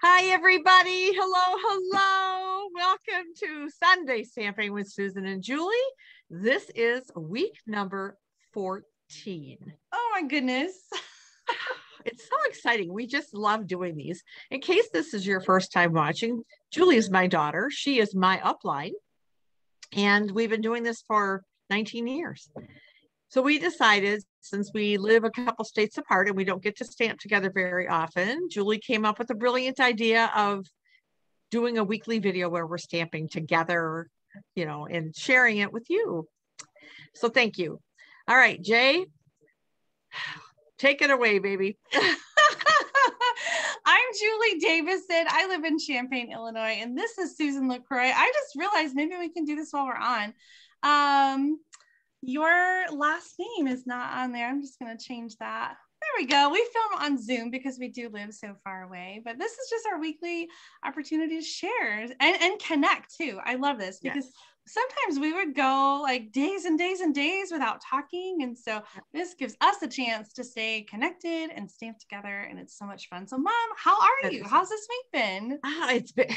Hi, everybody. Hello, hello. Welcome to Sunday Stamping with Susan and Julie. This is week number 14. Oh, my goodness. It's so exciting. We just love doing these. In case this is your first time watching, Julie is my daughter. She is my upline. And we've been doing this for 19 years. So we decided, since we live a couple states apart and we don't get to stamp together very often, Julie came up with a brilliant idea of doing a weekly video where we're stamping together, and sharing it with you. So thank you. All right, Jay, take it away, baby. I'm Julie Davison. I live in Champaign, Illinois, and this is Susan LaCroix. I just realized maybe we can do this while we're on. Your last name is not on there. I'm just going to change that. There we go. We film on Zoom because we do live so far away, but this is just our weekly opportunity to share and connect too. I love this because sometimes we would go like days and days and days without talking. And so this gives us a chance to stay connected and stamp together. And it's so much fun. So Mom, how are you? How's this week been? It's been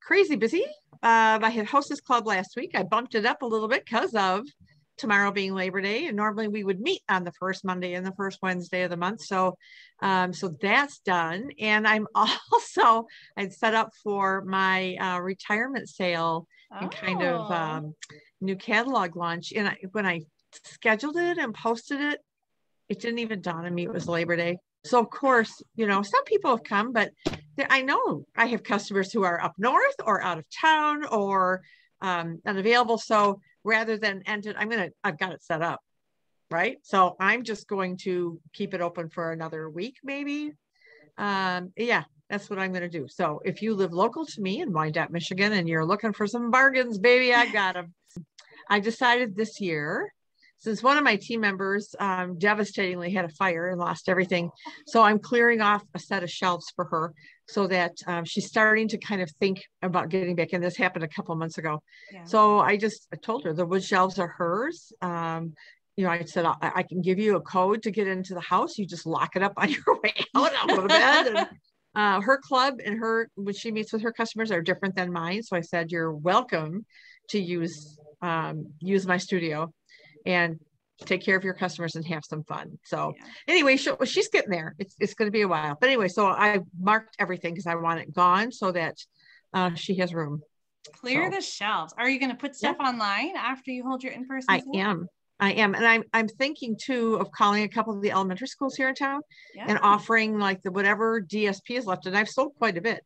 crazy busy. I had Hostess Club last week. I bumped it up a little bit because of tomorrow being Labor Day, and normally we would meet on the first Monday and the first Wednesday of the month. So that's done. And I'm also, I'd set up for my retirement sale and kind of new catalog launch. And when I scheduled it and posted it, it didn't even dawn on me it was Labor Day. So of course, some people have come, but I know I have customers who are up north or out of town or unavailable. So rather than end it, I've got it set up, right? So I'm just going to keep it open for another week, maybe. That's what I'm going to do. So if you live local to me in Wyandotte, Michigan, and you're looking for some bargains, baby, I got them. I decided this year, since one of my team members devastatingly had a fire and lost everything, so I'm clearing off a set of shelves for her so that she's starting to kind of think about getting back in. This happened a couple of months ago. Yeah. So I told her the wood shelves are hers. I said, I can give you a code to get into the house. You just lock it up on your way out. I'll go to bed. And, her club and when she meets with her customers are different than mine. So I said, you're welcome to use my studio and take care of your customers and have some fun. So anyway, she's getting there. It's going to be a while. But anyway, so I marked everything because I want it gone so that she has room. Clear the shelves. Are you going to put stuff online after you hold your in-person? I am. And I'm thinking too of calling a couple of the elementary schools here in town and offering like whatever DSP is left. And I've sold quite a bit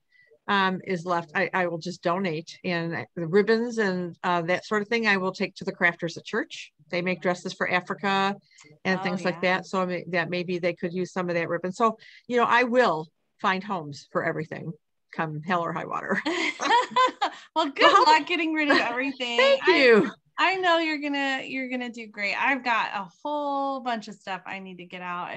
is left. I will just donate, and the ribbons and that sort of thing I will take to the crafters at church. They make dresses for Africa and things like that. So that maybe they could use some of that ribbon. So, I will find homes for everything come hell or high water. Well, good luck getting rid of everything. Thank you. I know you're gonna do great. I've got a whole bunch of stuff I need to get out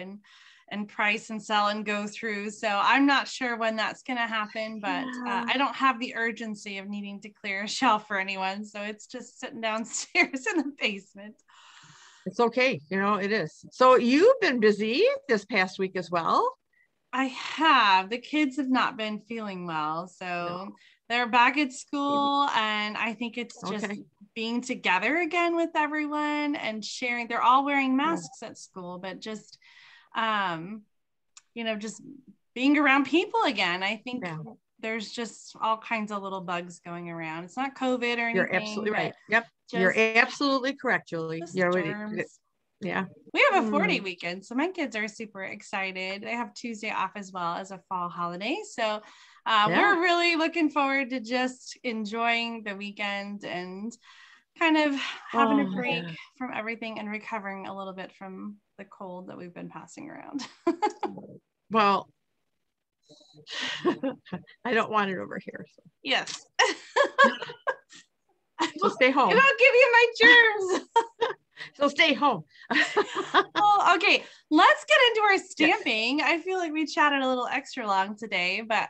and price and sell and go through. So I'm not sure when that's going to happen, but I don't have the urgency of needing to clear a shelf for anyone. So it's just sitting downstairs in the basement. It's okay. It is. So you've been busy this past week as well. I have. The kids have not been feeling well. So they're back at school, and I think it's just being together again with everyone and sharing. They're all wearing masks at school, but just just being around people again. I think there's just all kinds of little bugs going around. It's not COVID or anything. You're absolutely right. Yep. You're absolutely germs. Julie. We have a 4-day weekend, so my kids are super excited. They have Tuesday off as well as a fall holiday. So we're really looking forward to just enjoying the weekend and kind of having a break from everything and recovering a little bit from the cold that we've been passing around. Well, I don't want it over here. So. Yes. So stay home. And I'll give you my germs. So stay home. Well, okay, let's get into our stamping. I feel like we chatted a little extra long today, but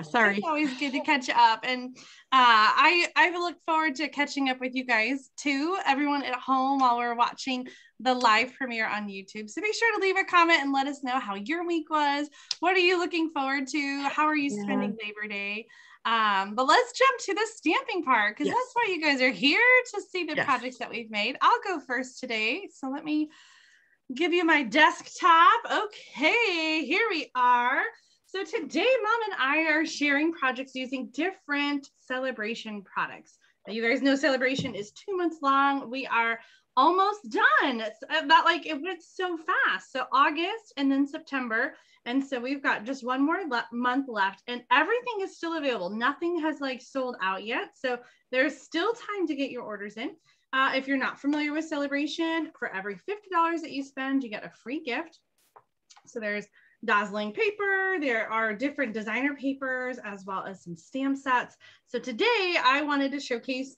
sorry. It's always good to catch up. And I look forward to catching up with you guys too, everyone at home, while we're watching the live premiere on YouTube. So be sure to leave a comment and let us know how your week was. What are you looking forward to? How are you spending Labor Day? But let's jump to the stamping part, because that's why you guys are here, to see the projects that we've made. I'll go first today. So let me give you my desktop. Okay, here we are. So today, Mom and I are sharing projects using different Sale-a-Bration products. Now, you guys know Sale-a-Bration is 2 months long. We are almost done. That, like, it went so fast. So August and then September. And so we've got just one more month left, and everything is still available. Nothing has like sold out yet. So there's still time to get your orders in. If you're not familiar with Sale-a-Bration, for every $50 that you spend, you get a free gift. So there's dazzling paper, there are different designer papers, as well as some stamp sets. So today I wanted to showcase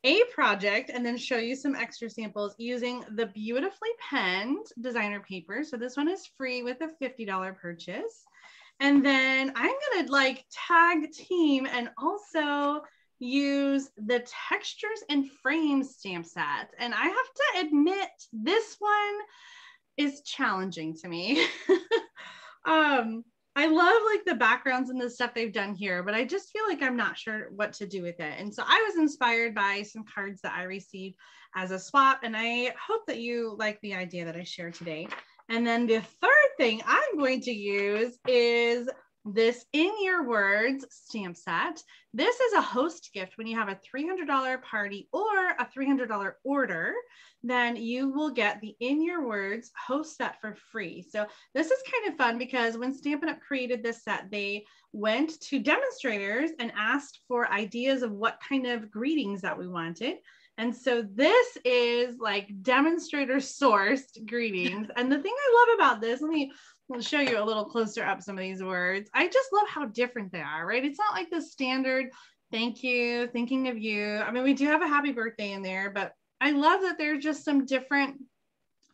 a project and then show you some extra samples using the beautifully penned designer paper. So this one is free with a $50 purchase. And then I'm gonna like tag team and also use the textures and frames stamp set. And I have to admit, this one is challenging to me. I love like the backgrounds and the stuff they've done here, but I just feel like I'm not sure what to do with it. And so I was inspired by some cards that I received as a swap, and I hope that you like the idea that I shared today. And then the third thing I'm going to use is this In Your Words stamp set. This is a host gift. When you have a $300 party or a $300 order, then you will get the In Your Words host set for free. So this is kind of fun because when Stampin' Up! Created this set, they went to Demonstrators and asked for ideas of what kind of greetings that we wanted. And so this is like Demonstrator sourced greetings. And the thing I love about this, I'll show you a little closer up some of these words. I just love how different they are, right? It's not like the standard thank you, thinking of you. I mean, we do have a happy birthday in there, but I love that there's just some different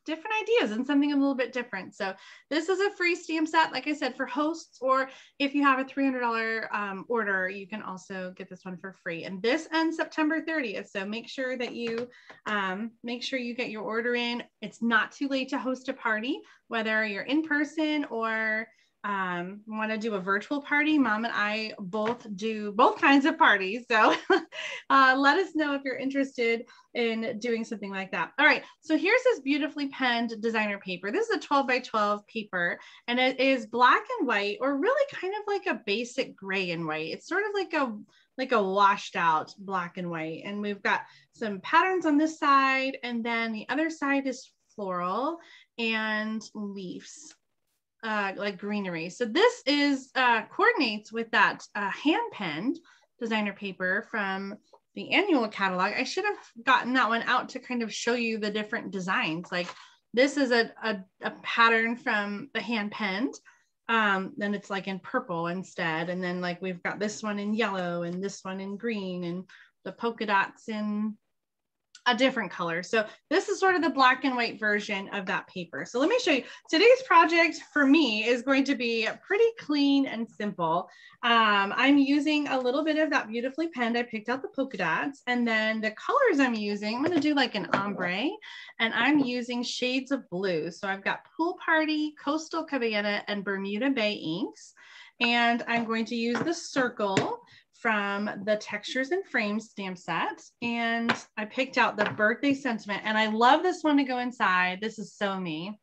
ideas and something a little bit different. So this is a free stamp set, like I said, for hosts, or if you have a $300 order, you can also get this one for free. And this ends September 30th. So make sure that you get your order in. It's not too late to host a party, whether you're in person or want to do a virtual party. Mom and I both do both kinds of parties. So let us know if you're interested in doing something like that. All right, so here's this beautifully penned designer paper. This is a 12 by 12 paper, and it is black and white, or really kind of like a basic gray and white. It's sort of like a washed out black and white. And we've got some patterns on this side, and then the other side is floral and leaves. Like greenery. So this is coordinates with that hand penned designer paper from the annual catalog. I should have gotten that one out to kind of show you the different designs. Like this is a pattern from the hand penned. Then it's like in purple instead. And then like we've got this one in yellow and this one in green and the polka dots in a different color. So this is sort of the black and white version of that paper. So let me show you. Today's project for me is going to be pretty clean and simple. I'm using a little bit of that beautifully penned. I picked out the polka dots, and then the colors I'm using, I'm going to do like an ombre, and I'm using shades of blue. So I've got Pool Party, Coastal Cabana, and Bermuda Bay inks. And I'm going to use the circle from the Textures and Frames stamp set. And I picked out the birthday sentiment, and I love this one to go inside. This is so me.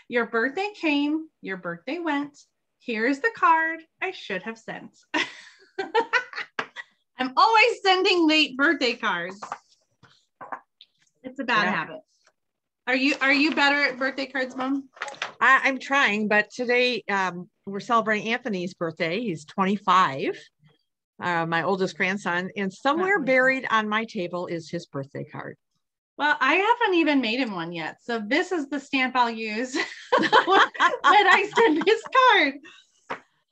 Your birthday came, your birthday went. Here's the card I should have sent. I'm always sending late birthday cards. It's a bad habit. Are you better at birthday cards, Mom? I'm trying, but today we're celebrating Anthony's birthday. He's 25. My oldest grandson, and somewhere buried on my table is his birthday card. Well, I haven't even made him one yet. So this is the stamp I'll use when I send his card.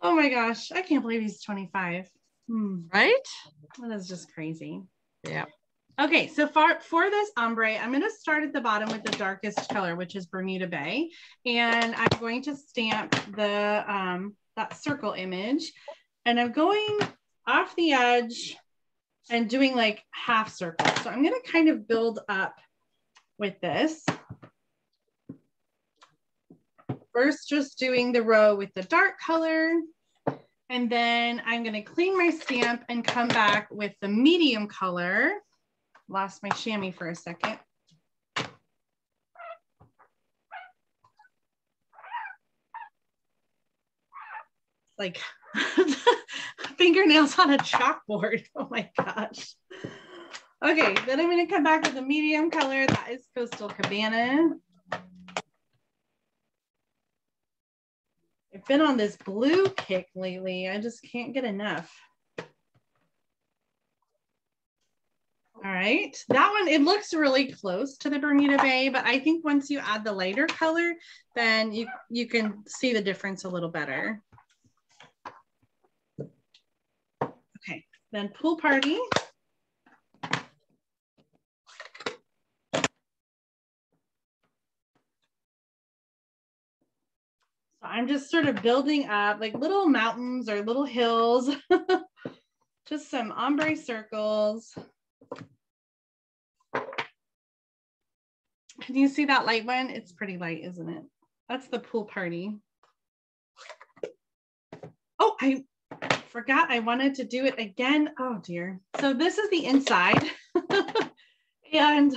Oh my gosh, I can't believe he's 25. Right? That is just crazy. Yeah. Okay, so for this ombre, I'm going to start at the bottom with the darkest color, which is Bermuda Bay. And I'm going to stamp the that circle image. And I'm going off the edge and doing like half circles. So I'm going to kind of build up with this. first just doing the row with the dark color, and then I'm going to clean my stamp and come back with the medium color. Lost my chamois for a second. Like fingernails on a chalkboard. Oh my gosh. Okay, then I'm going to come back with a medium color. That is Coastal Cabana. I've been on this blue kick lately. I just can't get enough. All right, that one, it looks really close to the Bermuda Bay, but I think once you add the lighter color, then you can see the difference a little better. Okay, then Pool Party. So I'm just sort of building up like little mountains or little hills, just some ombre circles. Can you see that light one? It's pretty light, isn't it? That's the Pool Party. Oh, I forgot I wanted to do it again. Oh dear. So this is the inside. And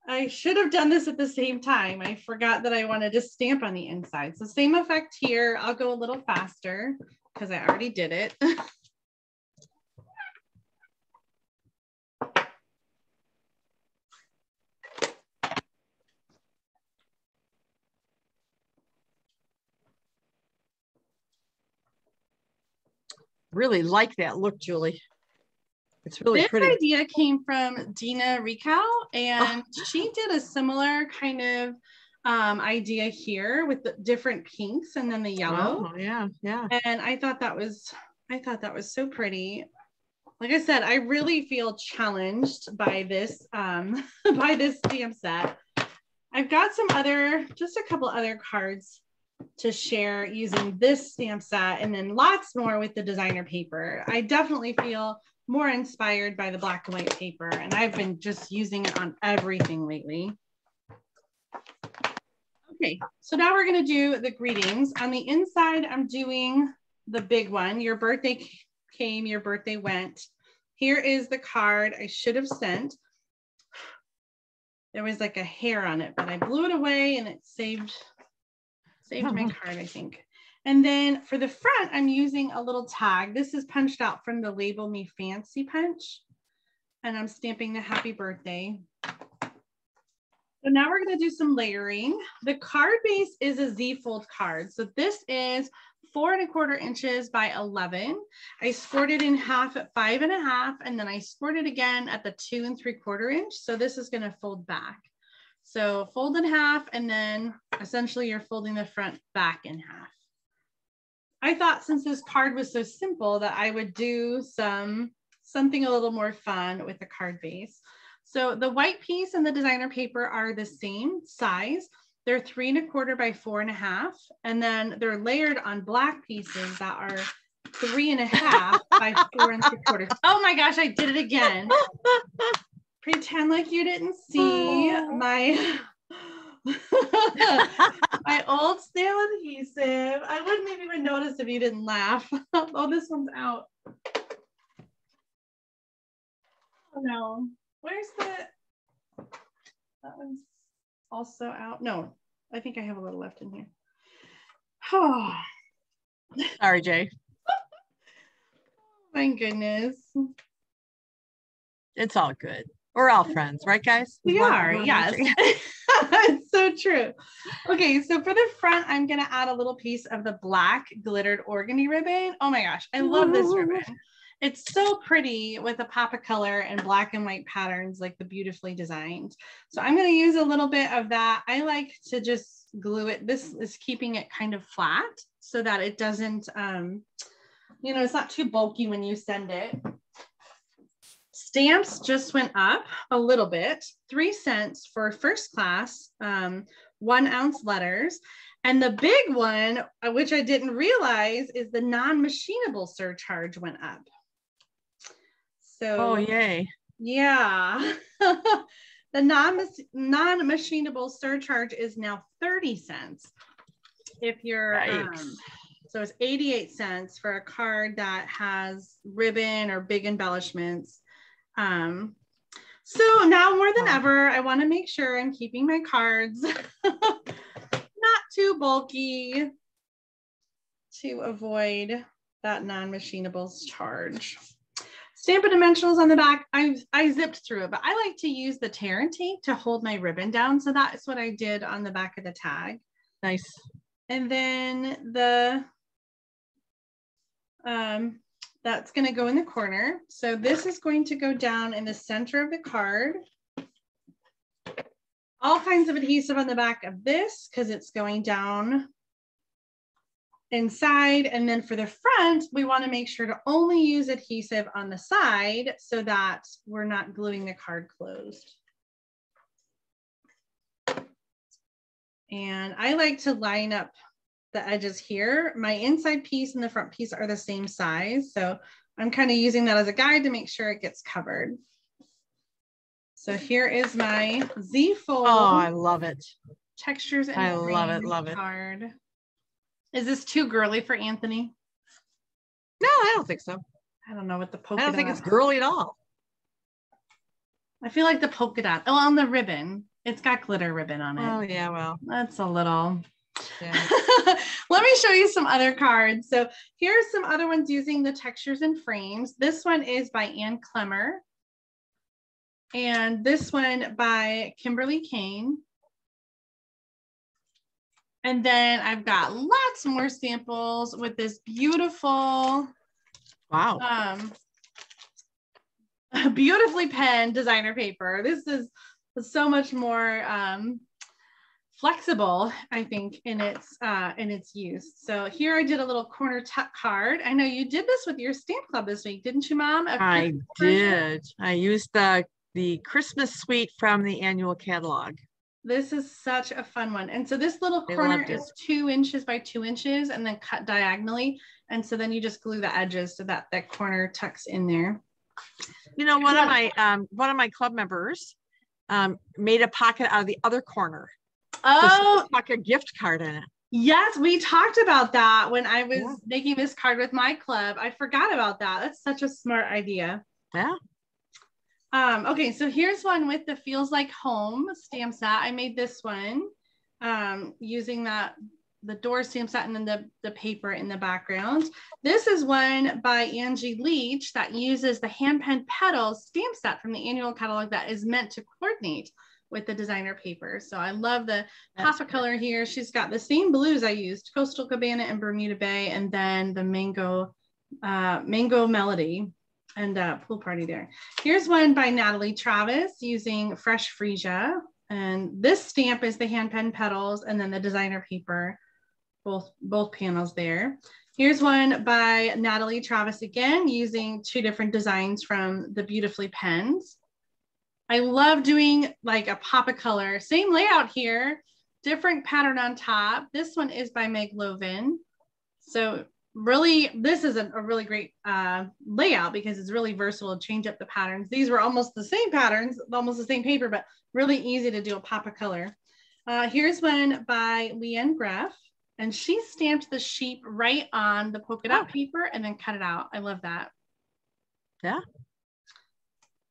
I should have done this at the same time. I forgot that I wanted to stamp on the inside. So same effect here. I'll go a little faster because I already did it. Really like that look, Julie. It's really this pretty. This idea came from Dina Ricow, and she did a similar kind of idea here with the different pinks and then the yellow. Oh, yeah, yeah. And I thought that was so pretty. Like I said, I really feel challenged by this by this stamp set. I've got just a couple other cards to share using this stamp set, and then lots more with the designer paper. I definitely feel more inspired by the black and white paper, and I've been just using it on everything lately. Okay, so now we're going to do the greetings. On the inside, I'm doing the big one. Your birthday came, your birthday went. Here is the card I should have sent. There was like a hair on it, but I blew it away and it saved my card, I think. And then for the front, I'm using a little tag. This is punched out from the Label Me Fancy punch. And I'm stamping the happy birthday. So now we're going to do some layering. The card base is a Z-fold card. So this is 4 1/4 inches by 11. I scored it in half at 5 1/2, and then I scored it again at the 2 3/4 inch. So this is going to fold back. So fold in half, and then essentially you're folding the front back in half. I thought since this card was so simple that I would do something a little more fun with the card base. So the white piece and the designer paper are the same size. They're 3 1/4 by 4 1/2, and then they're layered on black pieces that are 3 1/2 by 4 3/4. Oh my gosh, I did it again. Pretend like you didn't see my my old stale adhesive. I wouldn't have even noticed if you didn't laugh. Oh, this one's out. Oh no. Where's that one's also out. No, I think I have a little left in here. Oh. Sorry, Jay. My goodness. It's all good. We're all friends, right, guys? We are, yes. It's so true. Okay, so for the front, I'm going to add a little piece of the black glittered organdy ribbon. Oh my gosh, I love this ribbon. It's so pretty with a pop of color and black and white patterns, like the beautifully designed. So I'm going to use a little bit of that. I like to just glue it. This is keeping it kind of flat so that it doesn't, you know, it's not too bulky when you send it. Stamps just went up a little bit, 3 cents for first class, 1 ounce letters. And the big one, which I didn't realize, is the non-machinable surcharge went up. So, oh, yay. Yeah. The non-machinable surcharge is now 30 cents. if you're, Yikes. so it's 88 cents for a card that has ribbon or big embellishments. So now more than ever, I want to make sure I'm keeping my cards not too bulky to avoid that non-machinables charge. Stampin' Dimensionals on the back, I zipped through it, but I like to use the tear and tape to hold my ribbon down. So that's what I did on the back of the tag. Nice. And then the, that's going to go in the corner. So this is going to go down in the center of the card. All kinds of adhesive on the back of this because it's going down inside. And then for the front, we want to make sure to only use adhesive on the side so that we're not gluing the card closed. And I like to line up the edges here. My inside piece and the front piece are the same size. So I'm kind of using that as a guide to make sure it gets covered. So here is my Z fold. Oh, I love it. Textures and I love it. Card. Is this too girly for Anthony? No, I don't think so. I don't know what the polka dot. I don't think it's girly at all. I feel like the polka dot. Oh, on the ribbon. It's got glitter ribbon on it. Oh, yeah, well. That's a little. Yeah. Let me show you some other cards. So here's some other ones using the textures and frames. This one is by Ann Clemmer. And this one by Kimberly Kane. And then I've got lots more samples with this beautiful, wow, beautifully penned designer paper. This is so much more flexible, I think, in its use. So here I did a little corner tuck card. I know you did this with your stamp club this week, didn't you, Mom? I did. I used the Christmas suite from the annual catalog. This is such a fun one. And so this little corner is 2 inches by 2 inches and then cut diagonally. And so then you just glue the edges so that that corner tucks in there. You know, one of my club members made a pocket out of the other corner. Oh, so stuck a gift card in it. Yes, we talked about that when I was making this card with my club. I forgot about that. That's such a smart idea. Yeah. Okay, so here's one with the Feels Like Home stamp set. I made this one using the door stamp set and then the paper in the background. This is one by Angie Leach that uses the hand pen petals stamp set from the annual catalog that is meant to coordinate with the designer paper. So I love the pop of color here. She's got the same blues I used, Coastal Cabana and Bermuda Bay, and then the Mango Melody and Pool Party there. Here's one by Natalie Travis using Fresh Freesia. And this stamp is the hand pen petals and then the designer paper, both panels there. Here's one by Natalie Travis again, using 2 different designs from the Beautifully Pens. I love doing like a pop of color, same layout here, different pattern on top. This one is by Meg Lovin. So really, this is a really great layout because it's really versatile to change up the patterns. These were almost the same patterns, almost the same paper, but really easy to do a pop of color. Here's one by Leanne Greff, and she stamped the sheep right on the polka dot paper and then cut it out. I love that. Yeah.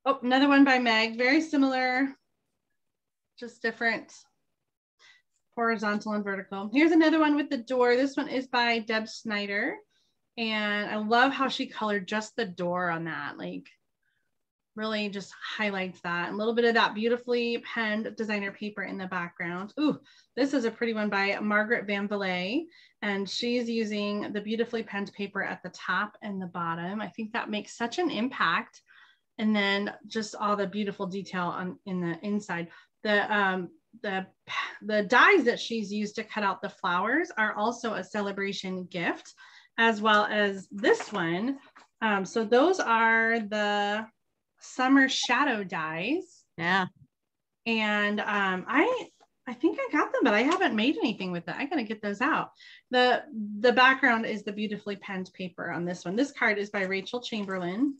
Oh, another one by Meg, very similar, just different. Horizontal and vertical. Here's another one with the door. This one is by Deb Snyder. And I love how she colored just the door on that. Like really just highlights that. A little bit of that beautifully penned designer paper in the background. Ooh, this is a pretty one by Margaret Van Villay. And she's using the beautifully penned paper at the top and the bottom. I think that makes such an impact. And then just all the beautiful detail in the inside. The dies that she's used to cut out the flowers are also a celebration gift, as well as this one. So those are the summer shadow dies. Yeah. And I think I got them, but I haven't made anything with it. I gotta get those out. The background is the beautifully penned paper on this one. This card is by Rachel Chamberlain.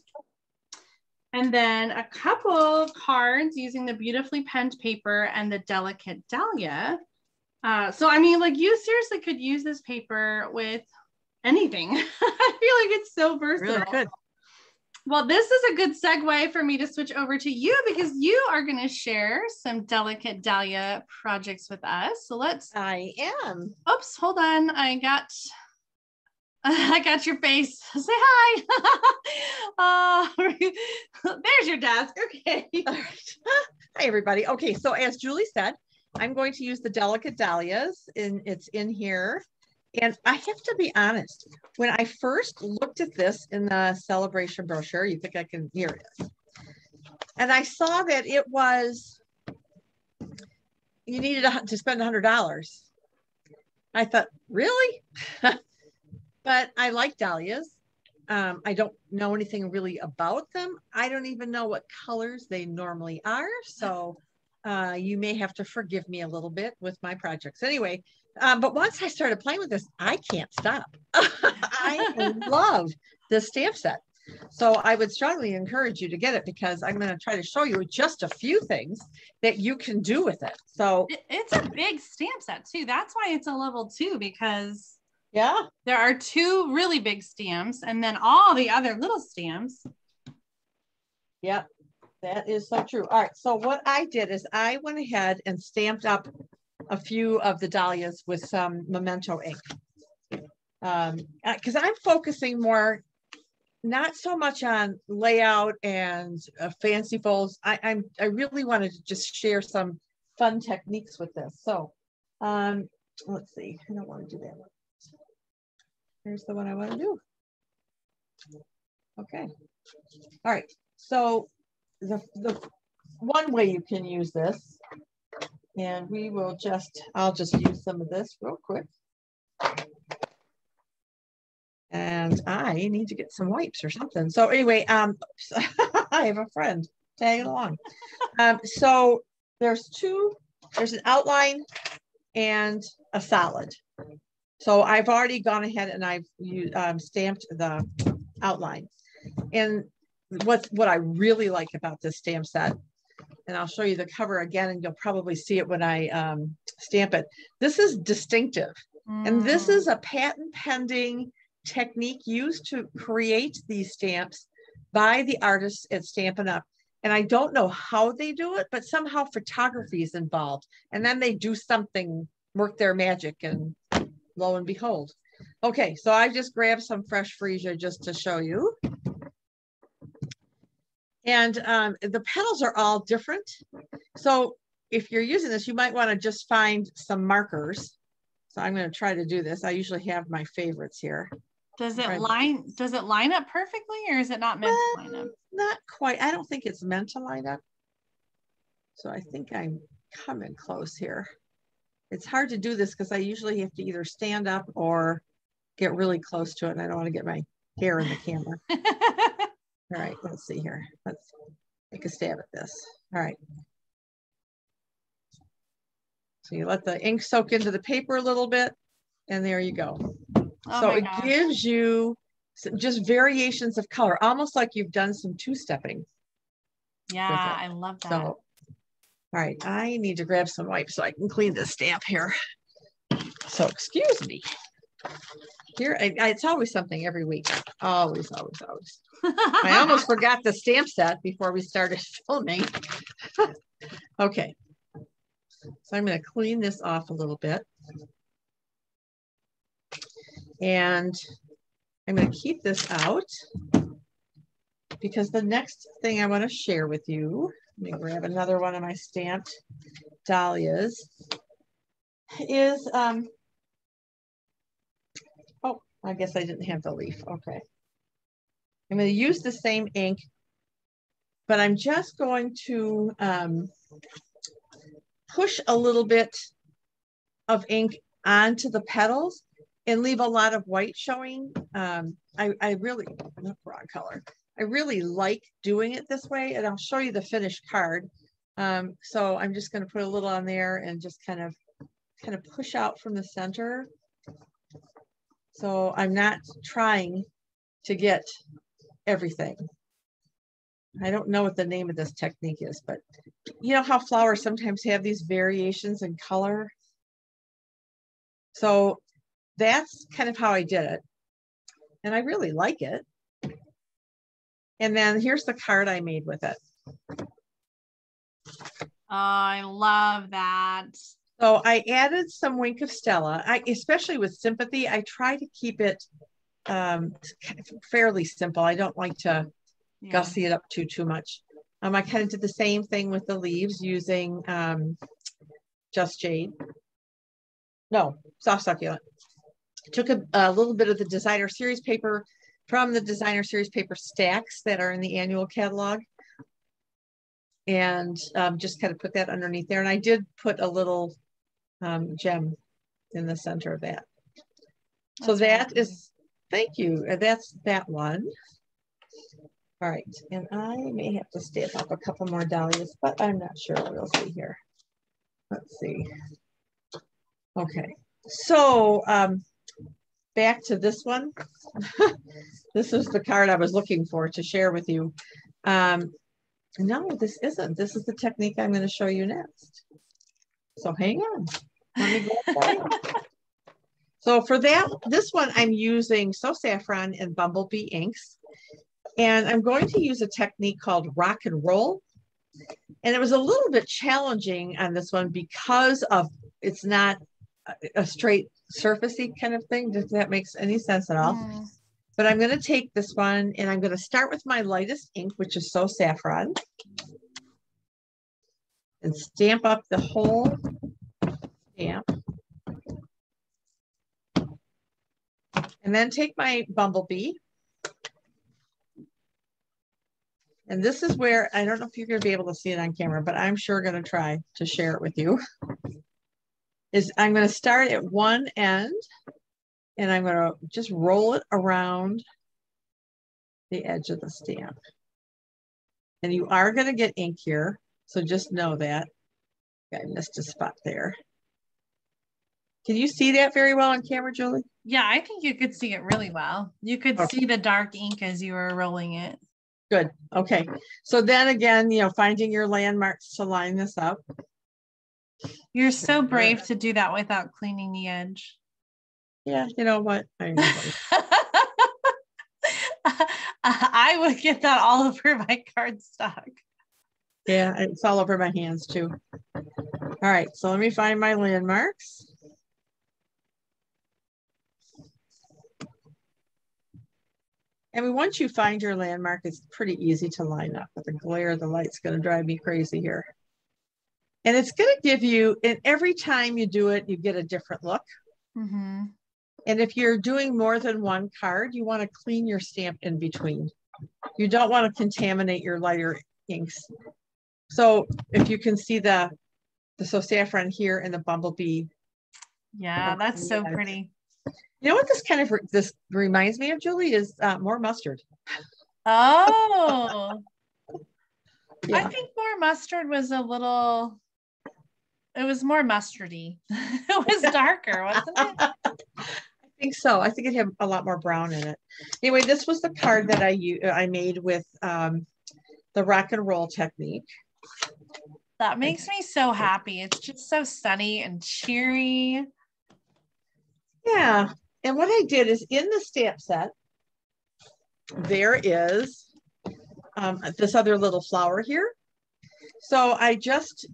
And then a couple cards using the beautifully penned paper and the Delicate Dahlia. So I mean, like you seriously could use this paper with anything. I feel like it's so versatile. Really could. Well, this is a good segue for me to switch over to you because you are going to share some Delicate Dahlia projects with us. So I am. Oops, hold on. I got your face. Say hi. There's your desk. Okay. All right. Hi, everybody. Okay, so as Julie said, I'm going to use the Delicate Dahlias, and it's in here. And I have to be honest, when I first looked at this in the Sale-a-Bration brochure, you think I can hear it. And I saw that it was, you needed to spend $100. I thought, really? But I like dahlias. I don't know anything really about them. I don't even know what colors they normally are. So you may have to forgive me a little bit with my projects. Anyway, but once I started playing with this, I can't stop. I love this stamp set. So I would strongly encourage you to get it because I'm going to try to show you just a few things that you can do with it. So it's a big stamp set too. That's why it's a level 2, because yeah, there are 2 really big stamps and then all the other little stamps. Yep, that is so true. All right, so what I did is I went ahead and stamped up a few of the dahlias with some Memento ink. Because I'm focusing more, not so much on layout and fancy folds. I really wanted to just share some fun techniques with this. So let's see, I don't want to do that one. Here's the one I want to do. Okay. All right. So the one way you can use this, and I'll just use some of this real quick. And I need to get some wipes or something. So anyway, I have a friend tagging along. So there's an outline and a solid. So I've already gone ahead and I've stamped the outline. And what I really like about this stamp set, and I'll show you the cover again, and you'll probably see it when I stamp it. This is distinctive. And this is a patent pending technique used to create these stamps by the artists at Stampin' Up. And I don't know how they do it, but somehow photography is involved. And then they do something, work their magic, and lo and behold. Okay, so I just grabbed some fresh freesia just to show you. And the petals are all different. So if you're using this, you might want to just find some markers. So I'm going to try to do this. I usually have my favorites here. Does it line up perfectly, or is it not meant to line up? Not quite. I don't think it's meant to line up. So I think I'm coming close here. It's hard to do this because I usually have to either stand up or get really close to it. And I don't want to get my hair in the camera. All right, let's see here. Let's take a stab at this. All right. So you let the ink soak into the paper a little bit, and there you go. So it gives you just variations of color, almost like you've done some two-stepping. Yeah, I love that. So, all right, I need to grab some wipes so I can clean this stamp here. So excuse me. Here, it's always something every week. Always. I almost forgot the stamp set before we started filming. Okay. So I'm going to clean this off a little bit. And I'm going to keep this out because the next thing I want to share with you, let me grab another one of my stamped dahlias, is, oh, I guess I didn't have the leaf. Okay. I'm going to use the same ink, but I'm just going to push a little bit of ink onto the petals and leave a lot of white showing. I really, not wrong color. I really like doing it this way, and I'll show you the finished card. So I'm just going to put a little on there and just kind of push out from the center. So I'm not trying to get everything. I don't know what the name of this technique is, but you know how flowers sometimes have these variations in color? So that's kind of how I did it. And I really like it. And then here's the card I made with it. Oh, I love that. So I added some Wink of Stella. Especially with sympathy, I try to keep it fairly simple. I don't like to gussy it up too much. I kind of did the same thing with the leaves using Just Jade. No, Soft Succulent. Took a little bit of the designer series paper from the designer series paper stacks that are in the annual catalog, and just kind of put that underneath there. And I did put a little gem in the center of that. So that is, thank you. That's that one. All right, and I may have to stamp up a couple more dahlias, but I'm not sure. We'll see here. Let's see. Okay, so back to this one. This is the card I was looking for to share with you. No, this isn't. This is the technique I'm going to show you next. So hang on. Let me go. So for this one, I'm using So Saffron and Bumblebee inks. And I'm going to use a technique called rock and roll. And it was a little bit challenging on this one because of it's not a straight surfacey kind of thing, if that makes any sense at all. But I'm going to take this one and I'm going to start with my lightest ink, which is So Saffron, and stamp up the whole stamp. And then take my Bumblebee. And this is where, I don't know if you're going to be able to see it on camera, but I'm sure going to try to share it with you. I'm going to start at one end and I'm going to just roll it around the edge of the stamp. And you are going to get ink here. So just know that. I missed a spot there. Can you see that very well on camera, Julie? Yeah, I think you could see it really well. You could see the dark ink as you were rolling it. Good. Okay. So then again, finding your landmarks to line this up. You're so brave to do that without cleaning the edge. Yeah, you know what? I know. I would get that all over my cardstock. Yeah, it's all over my hands too. All right, so let me find my landmarks. And once you find your landmark, it's pretty easy to line up, but the glare of the light's going to drive me crazy here. And it's going to give you, and every time you do it, you get a different look. Mm-hmm. And if you're doing more than one card, you want to clean your stamp in between. You don't want to contaminate your lighter inks. So if you can see the So Saffron here and the Bumblebee. Yeah, that's so pretty. You know what this reminds me of, Julie, is more mustard. Oh. Yeah. I think more mustard was it was more mustardy. It was darker, wasn't it? I think so. I think it had a lot more brown in it. Anyway, this was the card that I made with the rock and roll technique. That makes me so happy. It's just so sunny and cheery. Yeah. And what I did is in the stamp set, there is this other little flower here. So I just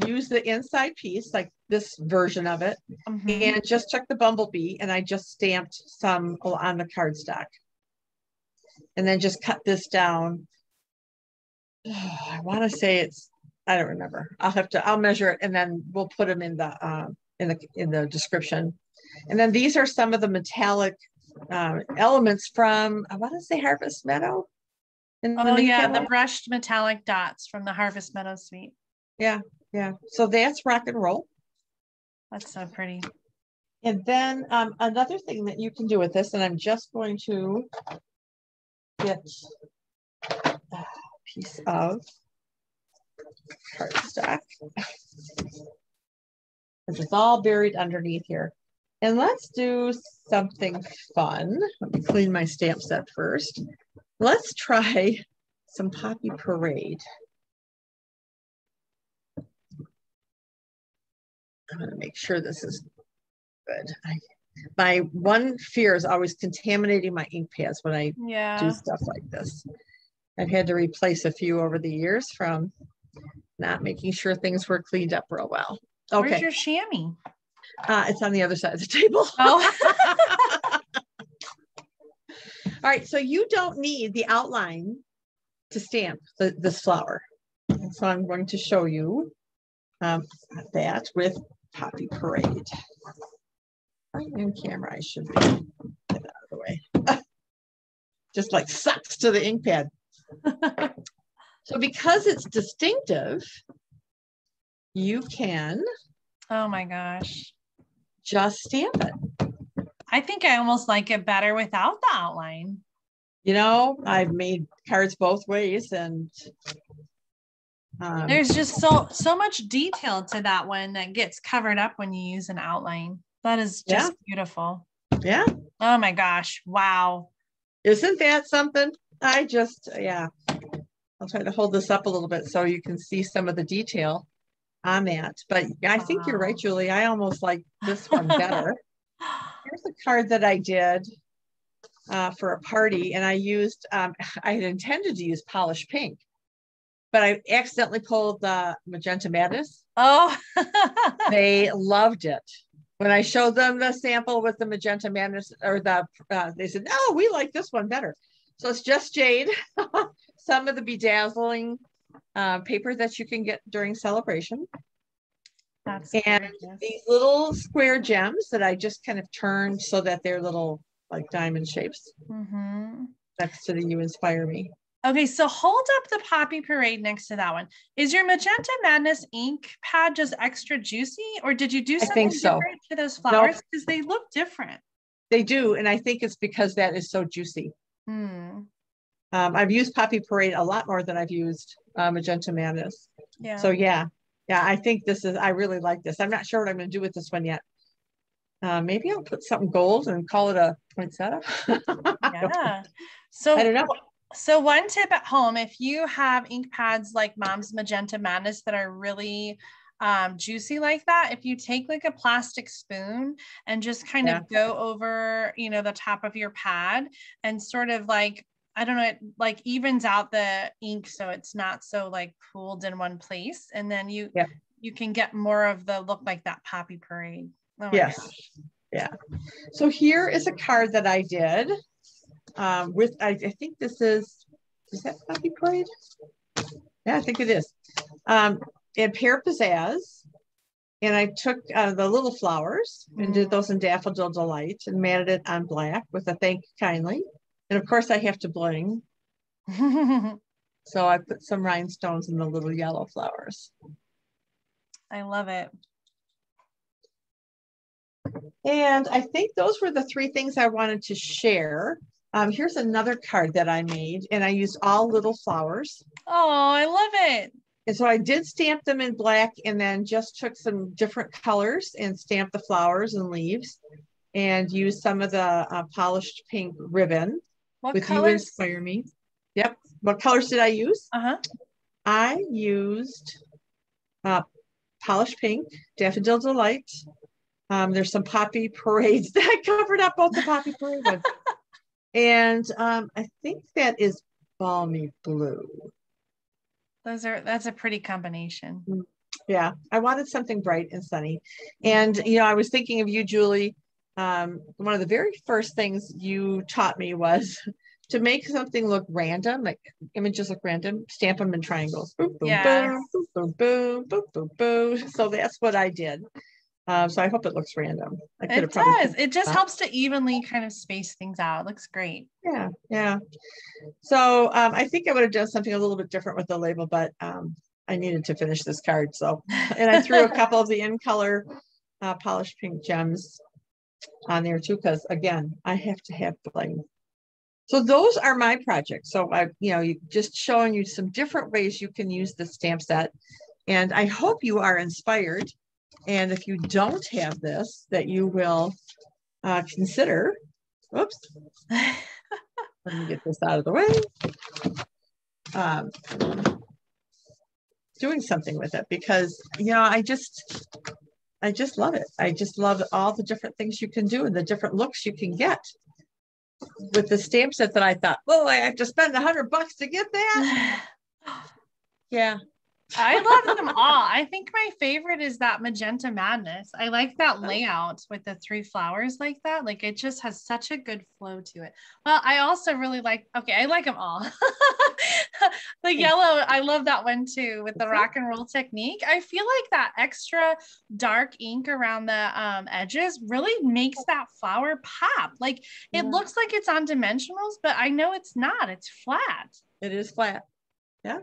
used the inside piece, like this version of it, and just took the Bumblebee and I just stamped some on the cardstock. And then just cut this down. I want to say I don't remember. I'll measure it and then we'll put them in the description. And then these are some of the metallic elements from, I want to say Harvest Meadow. The brushed metallic dots from the Harvest Meadow suite. Yeah. So that's rock and roll. That's so pretty. And then another thing that you can do with this, and I'm just going to get a piece of cardstock. It's all buried underneath here. And let's do something fun. Let me clean my stamp set first. Let's try some Poppy Parade. I'm going to make sure this is Good. My one fear is always contaminating my ink pads when I do stuff like this. I've had to replace a few over the years from not making sure things were cleaned up real well. Okay. Where's your chamois? It's on the other side of the table. Oh. All right, so you don't need the outline to stamp this flower. And so I'm going to show you that with Poppy Parade. In camera, I should be. Get it out of the way. Just like sucks to the ink pad. So because it's distinctive, you can. Oh my gosh. Just stamp it. I think I almost like it better without the outline. You know, I've made cards both ways, and there's just so much detail to that one that gets covered up when you use an outline. That is just beautiful. Yeah. Oh my gosh. Wow. Isn't that something? I'll try to hold this up a little bit so you can see some of the detail on that. But I think you're right, Julie. I almost like this one better. Here's a card that I did for a party, and I used, I had intended to use polished pink, but I accidentally pulled the Magenta Madness. Oh. They loved it. When I showed them the sample with the Magenta Madness, or they said, "No, we like this one better." So it's just jade, some of the bedazzling paper that you can get during celebration. That's and gorgeous. These little square gems that I just kind of turned so that they're little like diamond shapes next to the You Inspire Me. Okay, so hold up the Poppy Parade next to that one. Is your Magenta Madness ink pad just extra juicy, or did you do something different to those flowers? Because they look different. They do, and I think it's because that is so juicy. I've used Poppy Parade a lot more than I've used Magenta Madness. Yeah. So yeah, I think I really like this. I'm not sure what I'm going to do with this one yet. Maybe I'll put something gold and call it a poinsettia. Yeah. So I don't know. So one tip at home, if you have ink pads like Mom's Magenta Madness that are really juicy like that, if you take like a plastic spoon and just kind of go over, the top of your pad and sort of like, I don't know, it like evens out the ink so it's not so like pooled in one place. And then you can get more of the look like that Poppy Parade. Oh my gosh. Yeah. So here is a card that I did. I think this is that Poppy Parade? Yeah, I think it is. And Pear Pizzazz. And I took the little flowers and did those in Daffodil Delight and matted it on black with a Thank You Kindly. And of course I have to bling. So I put some rhinestones in the little yellow flowers. I love it. And I think those were the three things I wanted to share. Here's another card that I made, and I used all little flowers. Oh, I love it. And so I did stamp them in black and then just took some different colors and stamped the flowers and leaves and used some of the polished pink ribbon. What colors? You Inspire Me. Yep. What colors did I use? I used polished pink, Daffodil Delight. There's some Poppy Parades that I covered up both the Poppy Parade ones. And I think that is Balmy Blue. That's a pretty combination. Yeah, I wanted something bright and sunny. And, I was thinking of you, Julie. One of the very first things you taught me was to make something look random, like images look random, stamp them in triangles. Boom, boom, boom, boom, boom, boom, boom, boom. So that's what I did. So I hope it looks random. It does. It just helps to evenly kind of space things out. It looks great. Yeah. So I think I would have done something a little bit different with the label, but I needed to finish this card. So, and I threw a couple of the in color polished pink gems on there too, because again, I have to have bling. So those are my projects. So you just showing you some different ways you can use the stamp set. And I hope you are inspired. And if you don't have this, that you will consider, whoops, let me get this out of the way, doing something with it, because, I I just love it. I just love all the different things you can do and the different looks you can get with the stamp set that I thought, well, I have to spend $100 to get that. Yeah. I love them all. I think my favorite is that Magenta Madness. I like that layout with the 3 flowers like that. Like it just has such a good flow to it. Well, I also really like, okay, I like them all. The yellow, I love that one too with the rock and roll technique. I feel like that extra dark ink around the edges really makes that flower pop. Like it looks like it's on dimensionals, but I know it's not. It's flat. It is flat. Yeah.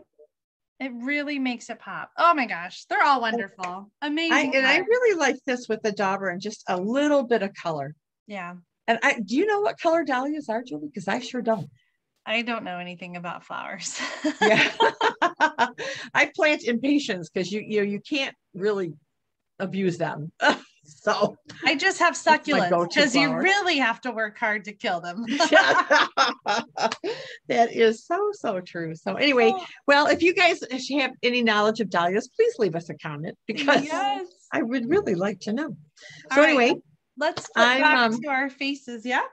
It really makes it pop. Oh my gosh, they're all wonderful. Amazing. I really like this with the dauber and just a little bit of color. Yeah. And do you know what color dahlias are, Julie? Because I sure don't. I don't know anything about flowers. Yeah. I plant impatiens because you can't really abuse them. So I just have succulents because you really have to work hard to kill them. That is so true. So anyway, well, if you guys have any knowledge of dahlias, please leave us a comment because I would really like to know. So anyway, let's flip back to our faces. Yeah.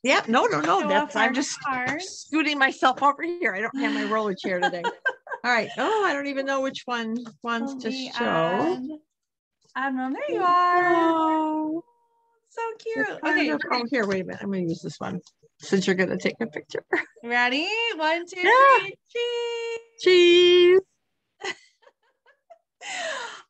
Yeah. No. That's I'm just scooting myself over here. I don't have my roller chair today. All right. Oh, I don't even know which one wants to show. Admiral, there you are. Oh, so cute. Okay. Oh, here, wait a minute. I'm going to use this one since you're going to take a picture. Ready? 1, 2, 3. Cheese. Cheese.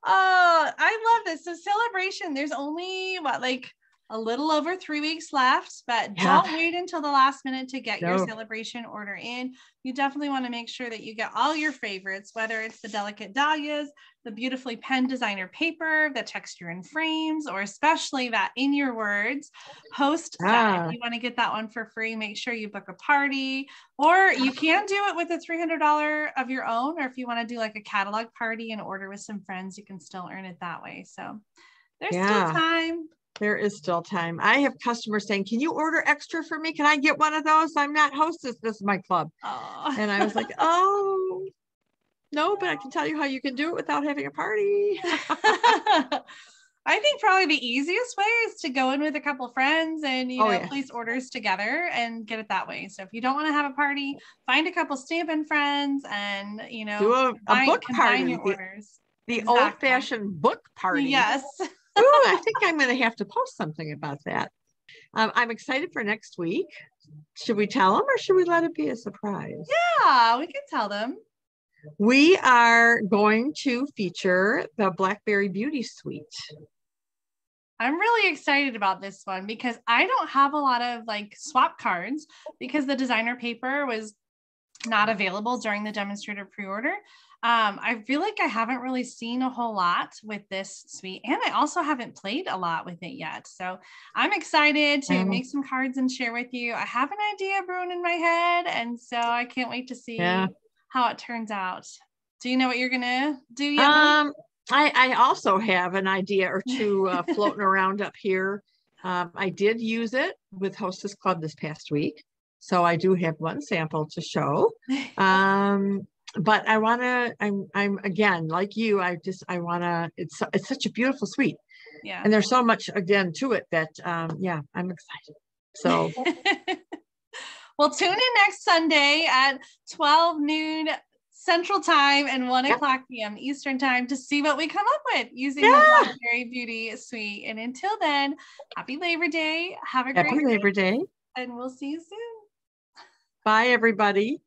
Oh, I love this. So Sale-a-Bration, there's only like a little over 3 weeks left, but don't wait until the last minute to get your Sale-a-Bration order in. You definitely want to make sure that you get all your favorites, whether it's the Delicate Dahlias, the beautifully penned designer paper, the texture and frames, or especially that In Your Words post set. If you want to get that one for free, make sure you book a party, or you can do it with a $300 of your own, or if you want to do like a catalog party and order with some friends, you can still earn it that way. So there's still time. There is still time. I have customers saying, can you order extra for me? Can I get one of those? I'm not hostess. This is my club. And I was like, oh, no, but I can tell you how you can do it without having a party. I think probably the easiest way is to go in with a couple friends and, place orders together and get it that way. So if you don't want to have a party, find a couple Stampin' friends and, do a book party. Your orders. The old-fashioned book party. Yes. Ooh, I think I'm going to have to post something about that. I'm excited for next week. Should we tell them or should we let it be a surprise? Yeah, we can tell them. We are going to feature the Blackberry Beauty Suite. I'm really excited about this one because I don't have a lot of like swap cards because the designer paper was not available during the demonstrator pre-order. I feel like I haven't really seen a whole lot with this suite, and I also haven't played a lot with it yet. So I'm excited to make some cards and share with you. I have an idea brewing in my head, and so I can't wait to see how it turns out. Do you know what you're gonna do yet? I also have an idea or two floating around up here. I did use it with Hostess Club this past week, so I do have one sample to show. But I want to, I'm again, like you, I want to, it's such a beautiful suite. Yeah. And there's so much again to it that, I'm excited. So. Well, tune in next Sunday at 12 noon Central Time and 1 o'clock p.m. Eastern Time to see what we come up with using the Blackberry Beauty Suite. And until then, happy Labor Day. Have a great Labor Day. And we'll see you soon. Bye, everybody.